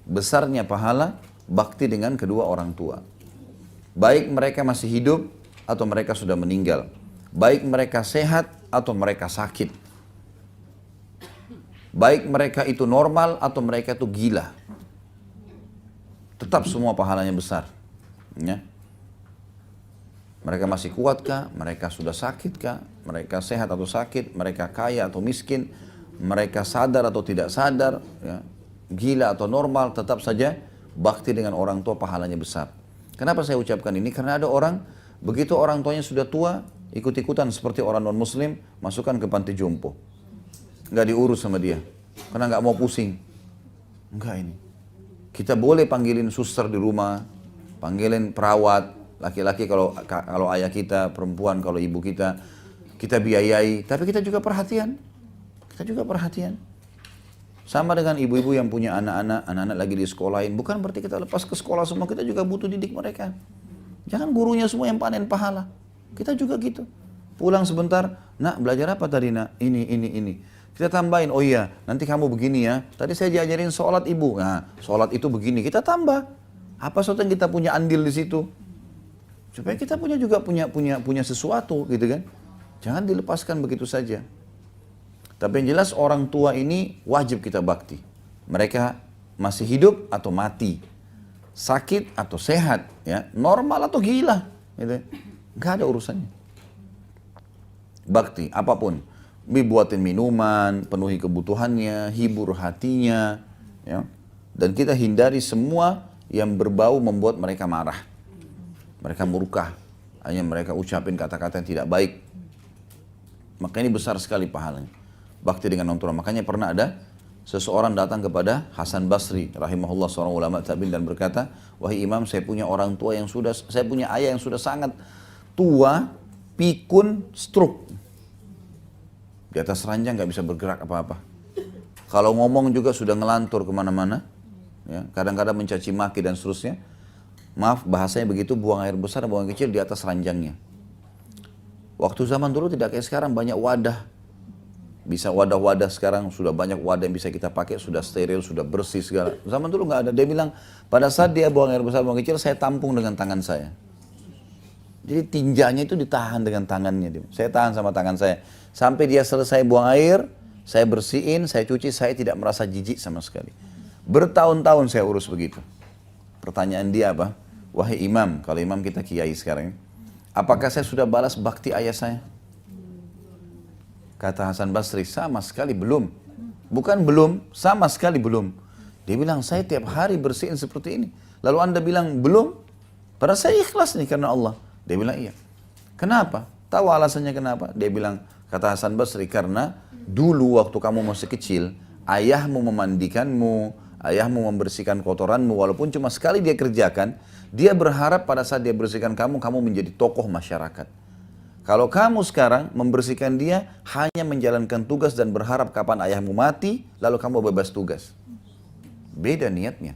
besarnya pahala bakti dengan kedua orang tua. Baik mereka masih hidup atau mereka sudah meninggal. Baik mereka sehat atau mereka sakit. Baik mereka itu normal atau mereka itu gila. Tetap semua pahalanya besar. Ya. Mereka masih kuatkah? Mereka sudah sakitkah? Mereka sehat atau sakit? Mereka kaya atau miskin? Mereka sadar atau tidak sadar? Ya. Gila atau normal? Tetap saja bakti dengan orang tua pahalanya besar. Kenapa saya ucapkan ini? Karena ada orang, begitu orang tuanya sudah tua, ikut-ikutan seperti orang non-muslim, masukkan ke panti jompo. Nggak diurus sama dia. Karena nggak mau pusing. Enggak ini. Kita boleh panggilin suster di rumah, panggilin perawat, laki-laki kalau ayah kita, perempuan kalau ibu kita biayai, tapi kita juga perhatian. Kita juga perhatian. Sama dengan ibu-ibu yang punya anak-anak lagi di sekolahin, bukan berarti kita lepas ke sekolah semua, kita juga butuh didik mereka. Jangan gurunya semua yang panen pahala. Kita juga gitu. Pulang sebentar, nak belajar apa tadi nak? Ini. Kita tambahin, oh iya, nanti kamu begini ya. Tadi saya diajarin sholat ibu. Nah, sholat itu begini. Kita tambah. Apa sesuatu yang kita punya andil di situ? Supaya kita punya sesuatu gitu kan. Jangan dilepaskan begitu saja. Tapi yang jelas orang tua ini wajib kita bakti. Mereka masih hidup atau mati. Sakit atau sehat. Ya, normal atau gila. Gitu. Gak ada urusannya. Bakti, apapun. Dibuatin minuman, penuhi kebutuhannya, hibur hatinya. Ya. Dan kita hindari semua yang berbau membuat mereka marah. Mereka murka. Hanya mereka ucapin kata-kata yang tidak baik. Maka ini besar sekali pahalanya. Bakti dengan orang tua. Makanya pernah ada seseorang datang kepada Hasan Basri rahimahullah, seorang ulama tabi'in, dan berkata, wahai imam, saya punya ayah yang sudah sangat tua, pikun, stroke. Di atas ranjang nggak bisa bergerak apa-apa. Kalau ngomong juga sudah ngelantur kemana-mana. Ya, kadang-kadang mencaci maki dan seterusnya. Maaf bahasanya begitu, buang air besar, buang air kecil di atas ranjangnya. Waktu zaman dulu tidak kayak sekarang, banyak wadah. Bisa wadah-wadah, sekarang sudah banyak wadah yang bisa kita pakai, sudah steril, sudah bersih segala. Zaman dulu nggak ada. Dia bilang, pada saat dia buang air besar, buang air kecil, saya tampung dengan tangan saya. Jadi tinjanya itu ditahan dengan tangannya. Saya tahan sama tangan saya. Sampai dia selesai buang air, saya bersihin, saya cuci, saya tidak merasa jijik sama sekali. Bertahun-tahun saya urus begitu. Pertanyaan dia apa? Wahai imam, kalau imam kita kiai sekarang, apakah saya sudah balas bakti ayah saya? Kata Hasan Basri, sama sekali belum. Bukan belum, sama sekali belum. Dia bilang, saya tiap hari bersihin seperti ini. Lalu anda bilang, belum? Padahal saya ikhlas nih karena Allah. Dia bilang, iya. Kenapa? Tahu alasannya kenapa? Dia bilang, kata Hasan Basri, karena dulu waktu kamu masih kecil, ayahmu memandikanmu, ayahmu membersihkan kotoranmu, walaupun cuma sekali dia kerjakan, dia berharap pada saat dia bersihkan kamu, kamu menjadi tokoh masyarakat. Kalau kamu sekarang membersihkan dia, hanya menjalankan tugas dan berharap kapan ayahmu mati, lalu kamu bebas tugas. Beda niatnya.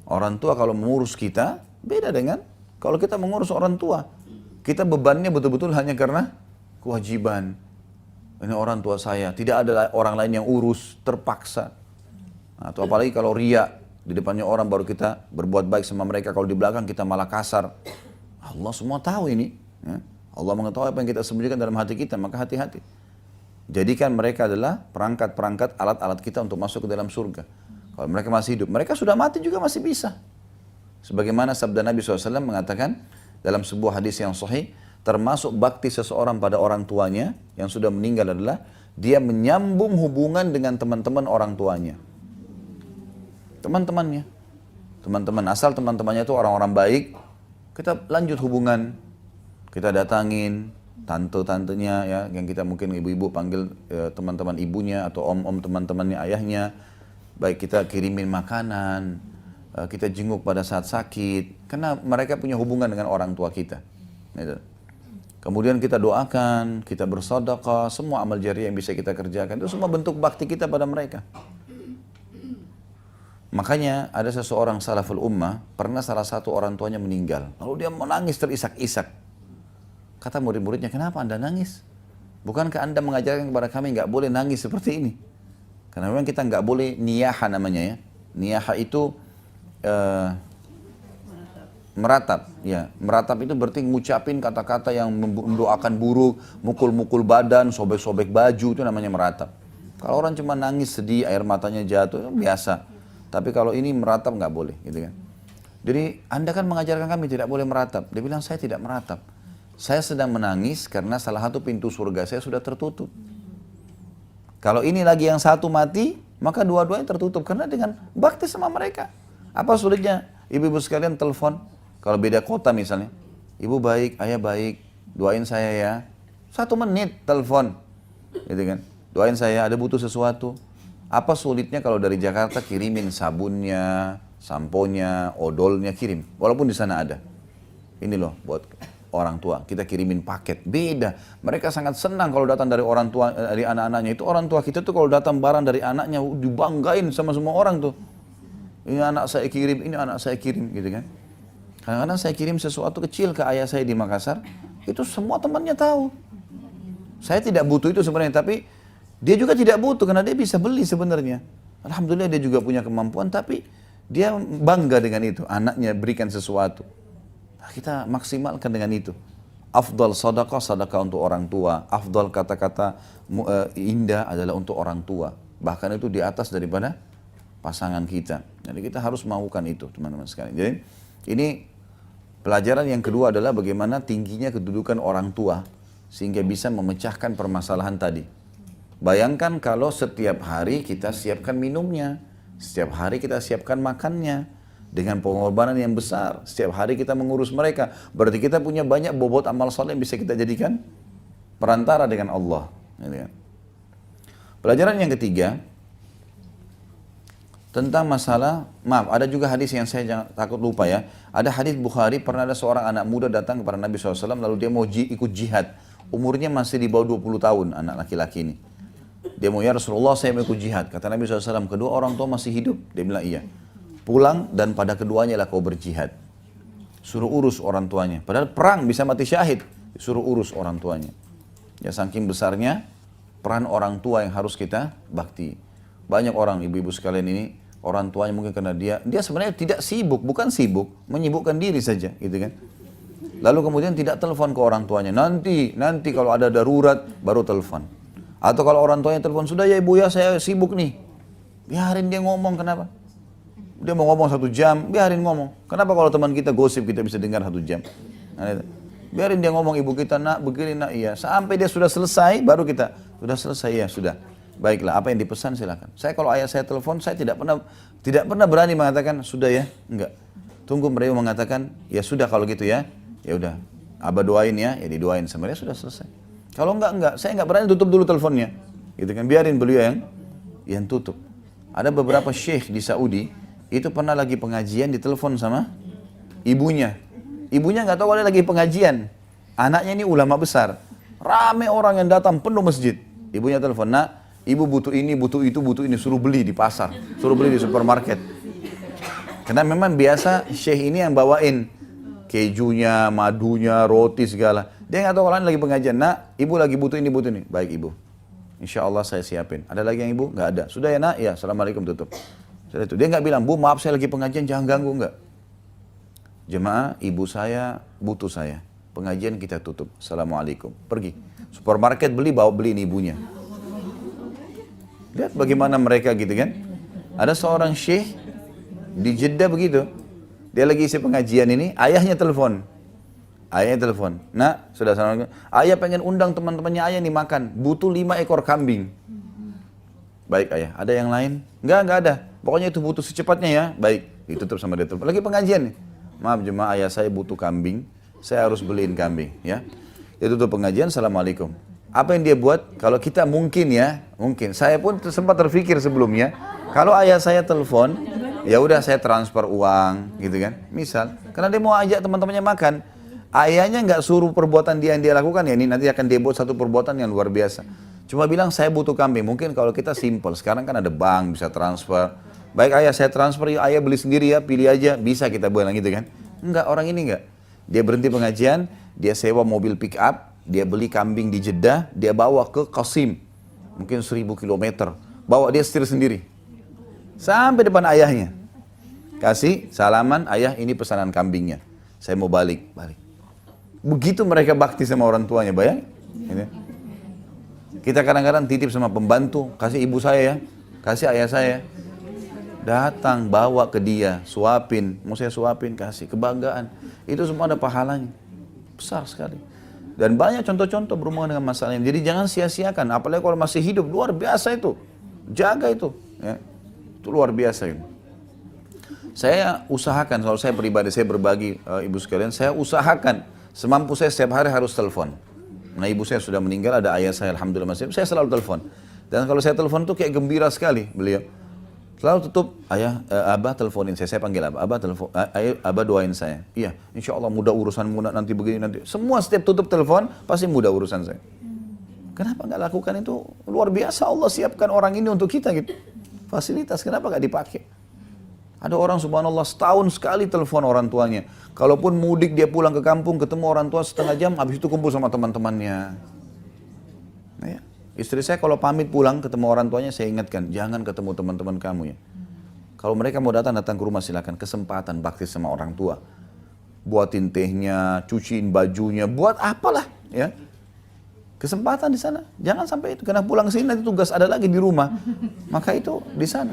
Orang tua kalau mengurus kita, beda dengan kalau kita mengurus orang tua. Kita bebannya betul-betul hanya karena kewajiban. Ini orang tua saya, tidak ada orang lain yang urus, terpaksa. Atau apalagi kalau riya, di depannya orang baru kita berbuat baik sama mereka, kalau di belakang kita malah kasar. Allah semua tahu ini. Ya. Allah mengetahui apa yang kita sembunyikan dalam hati kita, maka hati-hati. Jadikan mereka adalah perangkat-perangkat alat-alat kita untuk masuk ke dalam surga. Kalau mereka masih hidup, mereka sudah mati juga masih bisa. Sebagaimana sabda Nabi SAW mengatakan dalam sebuah hadis yang sahih, termasuk bakti seseorang pada orang tuanya yang sudah meninggal adalah dia menyambung hubungan dengan teman-teman orang tuanya. Teman-temannya. Teman-teman asal teman-temannya itu orang-orang baik, kita lanjut hubungan. Kita datangin tante-tantenya ya, yang kita mungkin ibu-ibu panggil teman-teman ibunya atau om-om teman-temannya ayahnya. Baik kita kirimin makanan, kita jenguk pada saat sakit, karena mereka punya hubungan dengan orang tua kita. Gitu. Kemudian kita doakan, kita bersedekah, semua amal jariah yang bisa kita kerjakan, itu semua bentuk bakti kita pada mereka. Makanya ada seseorang salaful ummah, pernah salah satu orang tuanya meninggal, lalu dia menangis terisak-isak. Kata murid-muridnya, kenapa anda nangis? Bukankah anda mengajarkan kepada kami nggak boleh nangis seperti ini? Karena memang kita nggak boleh niyaha namanya ya. Niyaha itu meratap, ya. Meratap itu berarti ngucapin kata-kata yang mendoakan buruk, mukul-mukul badan, sobek-sobek baju, itu namanya meratap. Kalau orang cuma nangis sedih, air matanya jatuh, biasa. Tapi kalau ini meratap nggak boleh, gitu kan. Jadi Anda kan mengajarkan kami tidak boleh meratap. Dia bilang saya tidak meratap. Saya sedang menangis karena salah satu pintu surga saya sudah tertutup. Kalau ini lagi yang satu mati, maka dua-duanya tertutup. Karena dengan bakti sama mereka. Apa sulitnya? Ibu-ibu sekalian telepon. Kalau beda kota misalnya. Ibu baik, ayah baik. Doain saya ya. 1 menit telepon. Gitu kan. Doain saya, ada butuh sesuatu. Apa sulitnya kalau dari Jakarta kirimin sabunnya, samponya, odolnya, kirim. Walaupun di sana ada. Ini loh buat orang tua, kita kirimin paket. Beda. Mereka sangat senang kalau datang dari orang tua, dari anak-anaknya. Itu orang tua kita tuh kalau datang barang dari anaknya, dibanggain sama semua orang tuh. Ini anak saya kirim, ini anak saya kirim, gitu kan. Kadang-kadang saya kirim sesuatu kecil ke ayah saya di Makassar, itu semua temannya tahu. Saya tidak butuh itu sebenarnya, tapi dia juga tidak butuh karena dia bisa beli sebenarnya. Alhamdulillah dia juga punya kemampuan, tapi dia bangga dengan itu. Anaknya berikan sesuatu. Kita maksimalkan dengan itu. Afdal sadaqah, sadaqah untuk orang tua. Afdal kata-kata indah adalah untuk orang tua. Bahkan itu di atas daripada pasangan kita. Jadi kita harus melakukan itu, teman-teman sekalian. Jadi ini pelajaran yang kedua adalah bagaimana tingginya kedudukan orang tua sehingga bisa memecahkan permasalahan tadi. Bayangkan kalau setiap hari kita siapkan minumnya, setiap hari kita siapkan makannya, dengan pengorbanan yang besar. Setiap hari kita mengurus mereka. Berarti kita punya banyak bobot amal saleh yang bisa kita jadikan perantara dengan Allah. Pelajaran yang ketiga, tentang masalah, maaf, ada juga hadis yang saya jangan takut lupa ya. Ada hadis Bukhari, pernah ada seorang anak muda datang kepada Nabi SAW, lalu dia mau ikut jihad. Umurnya masih di bawah 20 tahun, anak laki-laki ini. Dia mau, ya Rasulullah saya mau ikut jihad. Kata Nabi SAW, kedua orang tua masih hidup? Dia bilang iya. Pulang dan pada keduanya lah kau berjihad. Suruh urus orang tuanya. Padahal perang bisa mati syahid. Suruh urus orang tuanya. Ya saking besarnya peran orang tua yang harus kita bakti. Banyak orang ibu-ibu sekalian ini, orang tuanya mungkin karena dia sebenarnya tidak sibuk, bukan sibuk, menyibukkan diri saja, gitu kan. Lalu kemudian tidak telepon ke orang tuanya. Nanti kalau ada darurat baru telepon. Atau kalau orang tuanya telepon, sudah ya ibu ya saya sibuk nih. Biarin dia ngomong, kenapa? Dia mau ngomong 1 jam, biarin ngomong. Kenapa kalau teman kita gosip kita bisa dengar 1 jam? Nah, biarin dia ngomong, ibu kita nak begini nak iya. Sampai dia sudah selesai, baru kita sudah selesai ya sudah. Baiklah, apa yang dipesan silakan. Saya kalau ayah saya telepon, saya tidak pernah berani mengatakan sudah ya, enggak. Tunggu beliau mengatakan ya sudah kalau gitu ya, ya udah. Abah doain ya didoain sama dia sudah selesai. Kalau enggak, saya enggak berani tutup dulu teleponnya. Gitu kan, biarin beliau yang tutup. Ada beberapa syekh di Saudi itu pernah lagi pengajian ditelepon sama ibunya. Ibunya nggak tahu ada lagi pengajian. Anaknya ini ulama besar. Rame orang yang datang penuh masjid. Ibunya telepon, nak, ibu butuh ini, butuh itu, butuh ini. Suruh beli di pasar, suruh beli di supermarket. Karena memang biasa syekh ini yang bawain kejunya, madunya, roti segala. Dia nggak tahu kalau lagi pengajian. Nak, ibu lagi butuh ini, butuh ini. Baik ibu. Insya Allah saya siapin. Ada lagi yang ibu? Nggak ada. Sudah ya nak? Ya, assalamualaikum tutup. Dia nggak bilang, bu maaf saya lagi pengajian jangan ganggu, enggak. Jemaah, ibu saya butuh saya. Pengajian kita tutup. Assalamualaikum. Pergi. Supermarket beliin ibunya. Lihat bagaimana mereka gitu kan. Ada seorang syekh di Jeddah begitu. Dia lagi isi pengajian ini, ayahnya telepon. Nak, sudah assalamualaikum. Ayah pengen undang teman-temannya ayah nih makan. Butuh 5 ekor kambing. Baik ayah, ada yang lain? Enggak ada. Pokoknya itu butuh secepatnya ya. Baik, ditutup sama dia telepon. Lagi pengajian nih. Maaf jemaah, ayah saya butuh kambing. Saya harus beliin kambing ya. Dia tutup pengajian, assalamualaikum. Apa yang dia buat? Kalau kita mungkin. Saya pun sempat terpikir sebelumnya. Kalau ayah saya telepon, ya udah saya transfer uang gitu kan. Misal, karena dia mau ajak teman-temannya makan. Ayahnya nggak suruh perbuatan dia yang dia lakukan ya. Ini nanti akan dia buat satu perbuatan yang luar biasa. Cuma bilang saya butuh kambing. Mungkin kalau kita simple. Sekarang kan ada bank bisa transfer. Baik ayah saya transfer, ya ayah beli sendiri ya, pilih aja, bisa kita bilang gitu kan. Enggak, orang ini enggak. Dia berhenti pengajian, dia sewa mobil pick up, dia beli kambing di Jeddah, dia bawa ke Qasim. Mungkin 1000 kilometer. Bawa dia setir sendiri. Sampai depan ayahnya. Kasih salaman, ayah ini pesanan kambingnya. Saya mau balik. Begitu mereka bakti sama orang tuanya, bayang. Kita kadang-kadang titip sama pembantu, kasih ibu saya ya, kasih ayah saya. Datang, bawa ke dia, suapin, mau saya suapin, kasih, kebanggaan. Itu semua ada pahalanya. Besar sekali. Dan banyak contoh-contoh berhubungan dengan masalah ini. Jadi jangan sia-siakan, apalagi kalau masih hidup, luar biasa itu. Jaga itu. Ya. Itu luar biasa itu. Saya usahakan, kalau saya pribadi, saya berbagi ibu sekalian, saya usahakan semampu saya setiap hari harus telepon. Nah ibu saya sudah meninggal, ada ayah saya alhamdulillah masih, saya selalu telepon. Dan kalau saya telepon itu kayak gembira sekali beliau. Selalu tutup, ayah, abah teleponin saya panggil abah telepon, abah doain saya. Iya, insya Allah mudah urusanmu nanti begini nanti. Semua setiap tutup telepon pasti mudah urusan saya. Kenapa nggak lakukan itu? Luar biasa Allah siapkan orang ini untuk kita gitu. Fasilitas, kenapa nggak dipakai? Ada orang subhanallah setahun sekali telepon orang tuanya. Kalaupun mudik dia pulang ke kampung ketemu orang tua setengah jam, habis itu kumpul sama teman-temannya. Nah, ya. Istri saya kalau pamit pulang ketemu orang tuanya saya ingatkan, jangan ketemu teman-teman kamu ya. Kalau mereka mau datang ke rumah silakan, kesempatan bakti sama orang tua. Buatin tehnya, cuciin bajunya, buat apalah ya. Kesempatan di sana. Jangan sampai itu, karena pulang sini nanti tugas ada lagi di rumah. Maka itu di sana.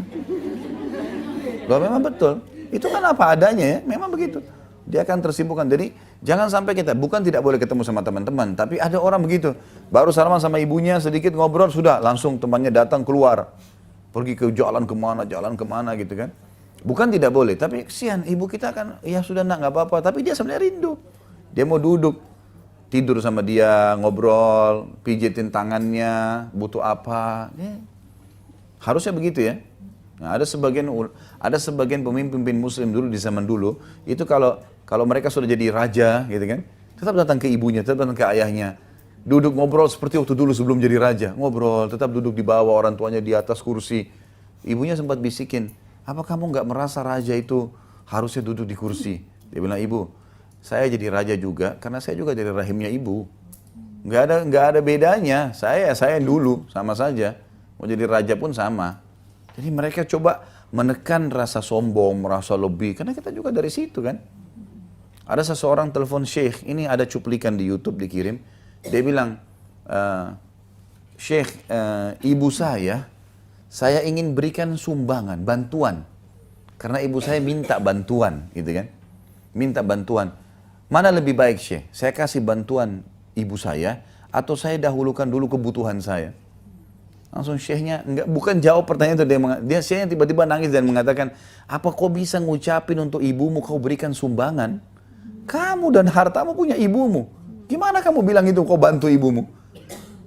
Loh memang betul. Itu kan apa adanya ya, memang begitu. Dia akan tersibukkan. Jadi jangan sampai kita, bukan tidak boleh ketemu sama teman-teman, tapi ada orang begitu. Baru salaman sama ibunya, sedikit ngobrol, sudah langsung temannya datang keluar. Pergi ke jalan kemana gitu kan. Bukan tidak boleh, tapi kesian ibu kita kan, ya sudah nak nggak apa-apa. Tapi dia sebenarnya rindu. Dia mau duduk, tidur sama dia, ngobrol, pijitin tangannya, butuh apa. Ya. Harusnya begitu ya. Nah, ada sebagian pemimpin muslim dulu di zaman dulu, itu kalau mereka sudah jadi raja gitu kan, tetap datang ke ibunya, tetap datang ke ayahnya. Duduk ngobrol seperti waktu dulu sebelum jadi raja, ngobrol, tetap duduk di bawah, orang tuanya di atas kursi. Ibunya sempat bisikin, apa kamu nggak merasa raja itu harusnya duduk di kursi? Dia bilang, ibu, saya jadi raja juga karena saya juga dari rahimnya ibu. Nggak ada bedanya, saya dulu sama saja, mau jadi raja pun sama. Jadi mereka coba menekan rasa sombong, merasa lebih, karena kita juga dari situ kan. Ada seseorang telepon Syekh, ini ada cuplikan di YouTube dikirim. Dia bilang, Syekh, ibu saya ingin berikan sumbangan, bantuan. Karena ibu saya minta bantuan, gitu kan. Minta bantuan. Mana lebih baik Syekh? Saya kasih bantuan ibu saya, atau saya dahulukan dulu kebutuhan saya? Langsung syekhnya, bukan jawab pertanyaan itu, dia syekhnya tiba-tiba nangis dan mengatakan, apa kau bisa ngucapin untuk ibumu kau berikan sumbangan? Kamu dan hartamu punya ibumu. Gimana kamu bilang itu kau bantu ibumu?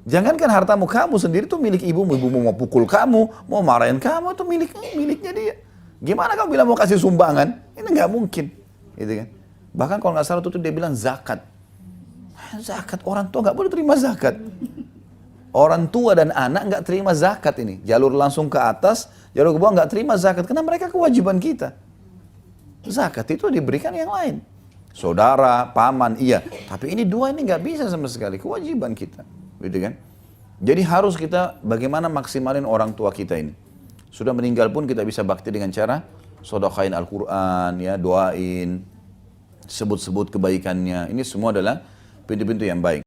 Jangankan hartamu, kamu sendiri tuh milik ibumu. Ibumu mau pukul kamu, mau marahin kamu, itu miliknya dia. Gimana kamu bilang mau kasih sumbangan? Ini nggak mungkin. Gitu kan? Bahkan kalau nggak salah tuh dia bilang zakat. Zakat, orang tua nggak boleh terima zakat. Orang tua dan anak nggak terima zakat ini. Jalur langsung ke atas, jalur ke bawah nggak terima zakat. Karena mereka kewajiban kita. Zakat itu diberikan yang lain. Saudara, paman, iya. Tapi ini dua ini nggak bisa sama sekali. Kewajiban kita. Gitu kan? Jadi harus kita bagaimana maksimalin orang tua kita ini. Sudah meninggal pun kita bisa bakti dengan cara sedekahin Al-Quran, ya, doain, sebut-sebut kebaikannya. Ini semua adalah pintu-pintu yang baik.